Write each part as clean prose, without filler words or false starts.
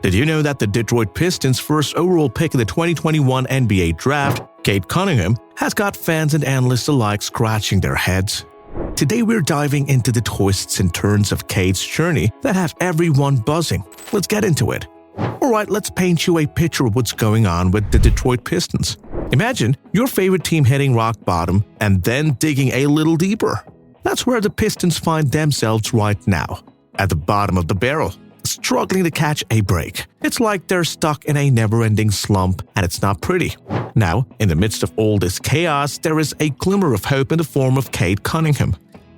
Did you know that the Detroit Pistons' first overall pick in the 2021 NBA Draft, Cade Cunningham, has got fans and analysts alike scratching their heads? Today we're diving into the twists and turns of Cade's journey that have everyone buzzing. Let's get into it. Alright, let's paint you a picture of what's going on with the Detroit Pistons. Imagine your favorite team hitting rock bottom and then digging a little deeper. That's where the Pistons find themselves right now, at the bottom of the barrel, struggling to catch a break. It's like they're stuck in a never-ending slump, and it's not pretty. Now, in the midst of all this chaos, there is a glimmer of hope in the form of Cade Cunningham.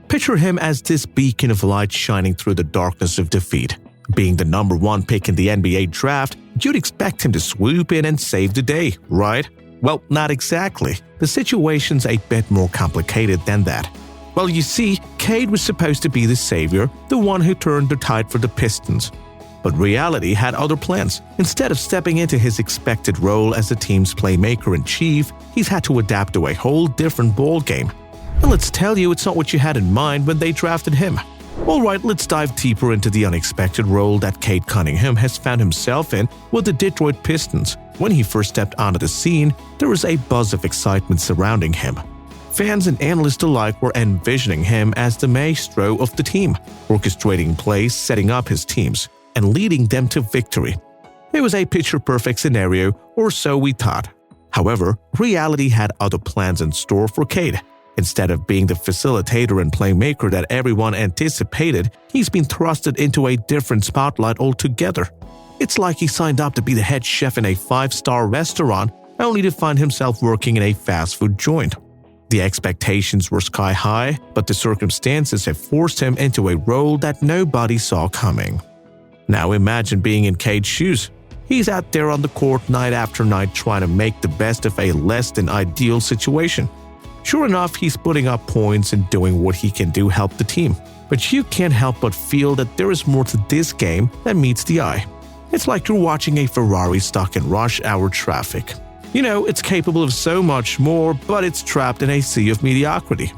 Picture him as this beacon of light shining through the darkness of defeat. Being the number one pick in the NBA draft, you'd expect him to swoop in and save the day, right? Well, not exactly. The situation's a bit more complicated than that. Well, you see, Cade was supposed to be the savior, the one who turned the tide for the Pistons. But reality had other plans. Instead of stepping into his expected role as the team's playmaker-in-chief, he's had to adapt to a whole different ballgame. And let's tell you, it's not what you had in mind when they drafted him. Alright, let's dive deeper into the unexpected role that Cade Cunningham has found himself in with the Detroit Pistons. When he first stepped onto the scene, there was a buzz of excitement surrounding him. Fans and analysts alike were envisioning him as the maestro of the team, orchestrating plays, setting up his teams, and leading them to victory. It was a picture-perfect scenario, or so we thought. However, reality had other plans in store for Cade. Instead of being the facilitator and playmaker that everyone anticipated, he's been thrusted into a different spotlight altogether. It's like he signed up to be the head chef in a five-star restaurant, only to find himself working in a fast food joint. The expectations were sky high, but the circumstances have forced him into a role that nobody saw coming. Now imagine being in Cade's shoes. He's out there on the court night after night trying to make the best of a less than ideal situation. Sure enough, he's putting up points and doing what he can do help the team. But you can't help but feel that there is more to this game than meets the eye. It's like you're watching a Ferrari stuck in rush hour traffic. You know, it's capable of so much more, but it's trapped in a sea of mediocrity.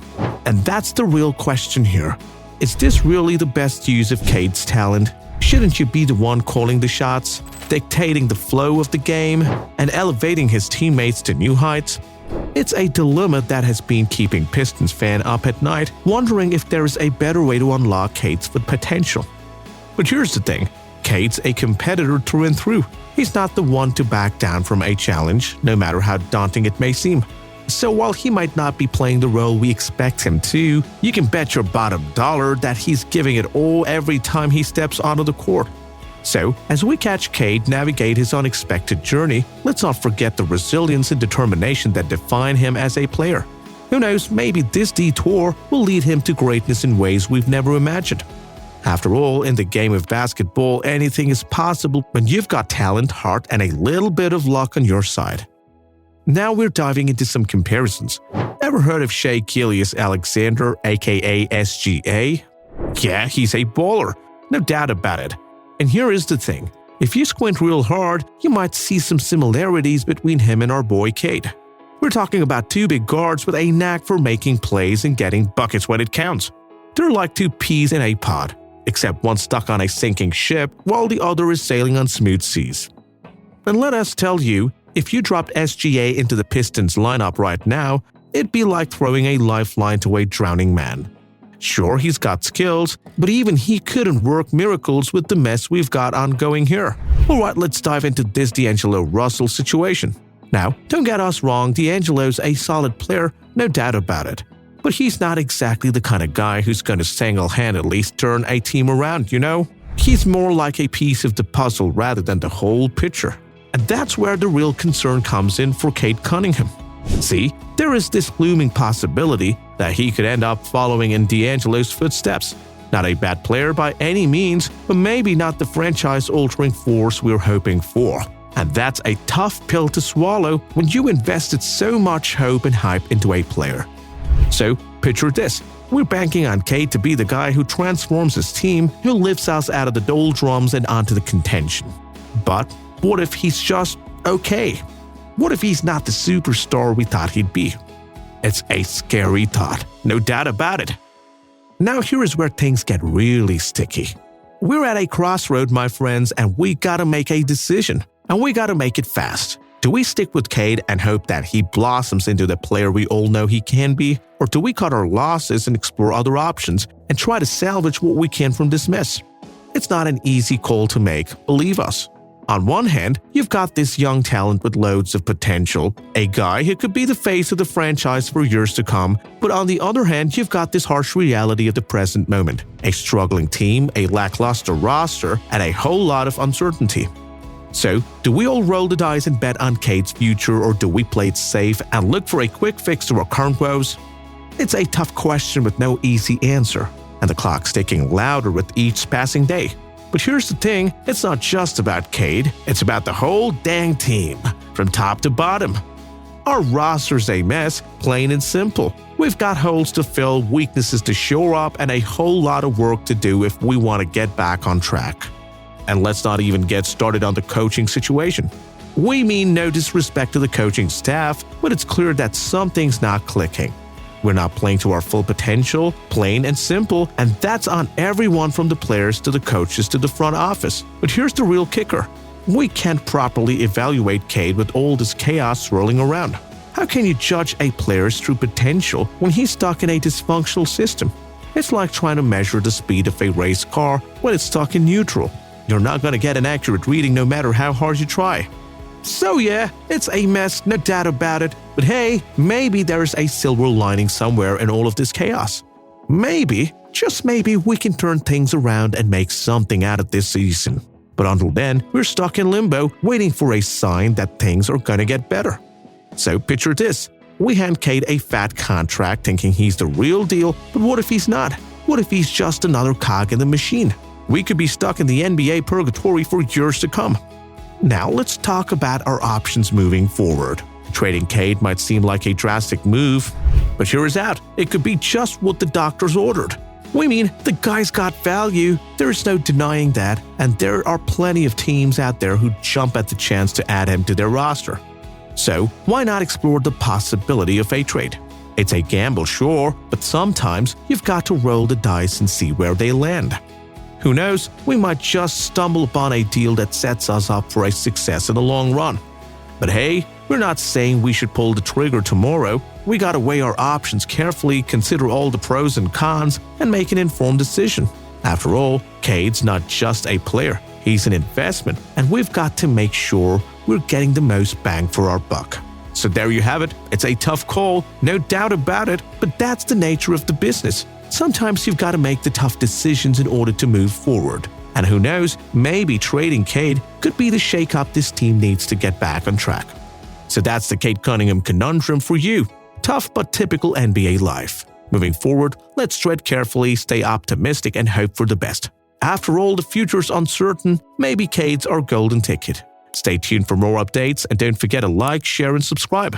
And that's the real question here. Is this really the best use of Cade's talent? Shouldn't you be the one calling the shots, dictating the flow of the game, and elevating his teammates to new heights? It's a dilemma that has been keeping Pistons fans up at night, wondering if there is a better way to unlock Cade's potential. But here's the thing, Cade's a competitor through and through. He's not the one to back down from a challenge, no matter how daunting it may seem. So while he might not be playing the role we expect him to, you can bet your bottom dollar that he's giving it all every time he steps onto the court. So, as we catch Cade navigate his unexpected journey, let's not forget the resilience and determination that define him as a player. Who knows, maybe this detour will lead him to greatness in ways we've never imagined. After all, in the game of basketball, anything is possible when you've got talent, heart, and a little bit of luck on your side. Now we're diving into some comparisons. Ever heard of Shai Gilgeous-Alexander, aka SGA? Yeah, he's a baller, no doubt about it. And here is the thing, if you squint real hard, you might see some similarities between him and our boy Cade. We're talking about two big guards with a knack for making plays and getting buckets when it counts. They're like two peas in a pod, except one stuck on a sinking ship while the other is sailing on smooth seas. And let us tell you, if you dropped SGA into the Pistons lineup right now, it'd be like throwing a lifeline to a drowning man. Sure, he's got skills, but even he couldn't work miracles with the mess we've got ongoing here. Alright, let's dive into this D'Angelo Russell situation. Now, don't get us wrong, D'Angelo's a solid player, no doubt about it. But he's not exactly the kind of guy who's going to single-handedly turn a team around, you know? He's more like a piece of the puzzle rather than the whole picture. And that's where the real concern comes in for Cade Cunningham. See, there is this looming possibility that he could end up following in D'Angelo's footsteps. Not a bad player by any means, but maybe not the franchise-altering force we're hoping for. And that's a tough pill to swallow when you invested so much hope and hype into a player. So, picture this. We're banking on Cade to be the guy who transforms his team, who lifts us out of the doldrums and onto the contention. But what if he's just okay? What if he's not the superstar we thought he'd be? It's a scary thought, no doubt about it. Now here is where things get really sticky. We're at a crossroad, my friends, and we gotta make a decision. And we gotta make it fast. Do we stick with Cade and hope that he blossoms into the player we all know he can be? Or do we cut our losses and explore other options and try to salvage what we can from this mess? It's not an easy call to make, believe us. On one hand, you've got this young talent with loads of potential, a guy who could be the face of the franchise for years to come, but on the other hand, you've got this harsh reality of the present moment, a struggling team, a lackluster roster, and a whole lot of uncertainty. So, do we all roll the dice and bet on Cade's future, or do we play it safe and look for a quick fix to our current woes? It's a tough question with no easy answer, and the clock's ticking louder with each passing day. But here's the thing, it's not just about Cade, it's about the whole dang team, from top to bottom. Our roster's a mess, plain and simple. We've got holes to fill, weaknesses to shore up, and a whole lot of work to do if we want to get back on track. And let's not even get started on the coaching situation. We mean no disrespect to the coaching staff, but it's clear that something's not clicking. We're not playing to our full potential, plain and simple, and that's on everyone from the players to the coaches to the front office. But here's the real kicker. We can't properly evaluate Cade with all this chaos swirling around. How can you judge a player's true potential when he's stuck in a dysfunctional system? It's like trying to measure the speed of a race car when it's stuck in neutral. You're not going to get an accurate reading no matter how hard you try. So yeah, it's a mess, no doubt about it. But hey, maybe there's a silver lining somewhere in all of this chaos. Maybe, just maybe, we can turn things around and make something out of this season. But until then, we're stuck in limbo, waiting for a sign that things are gonna get better. So picture this. We hand Cade a fat contract thinking he's the real deal, but what if he's not? What if he's just another cog in the machine? We could be stuck in the NBA purgatory for years to come. Now let's talk about our options moving forward. Trading Cade might seem like a drastic move, but here is out. It could be just what the doctors ordered. We mean, the guy's got value, there's no denying that, and there are plenty of teams out there who jump at the chance to add him to their roster. So why not explore the possibility of a trade? It's a gamble, sure, but sometimes you've got to roll the dice and see where they land. Who knows, we might just stumble upon a deal that sets us up for a success in the long run. But hey, we're not saying we should pull the trigger tomorrow. We gotta weigh our options carefully, consider all the pros and cons, and make an informed decision. After all, Cade's not just a player, he's an investment, and we've got to make sure we're getting the most bang for our buck. So there you have it. It's a tough call, no doubt about it, but that's the nature of the business. Sometimes you've got to make the tough decisions in order to move forward. And who knows, maybe trading Cade could be the shakeup this team needs to get back on track. So that's the Cade Cunningham conundrum for you. Tough but typical NBA life. Moving forward, let's tread carefully, stay optimistic, and hope for the best. After all, the future's uncertain. Maybe Cade's our golden ticket. Stay tuned for more updates, and don't forget to like, share, and subscribe.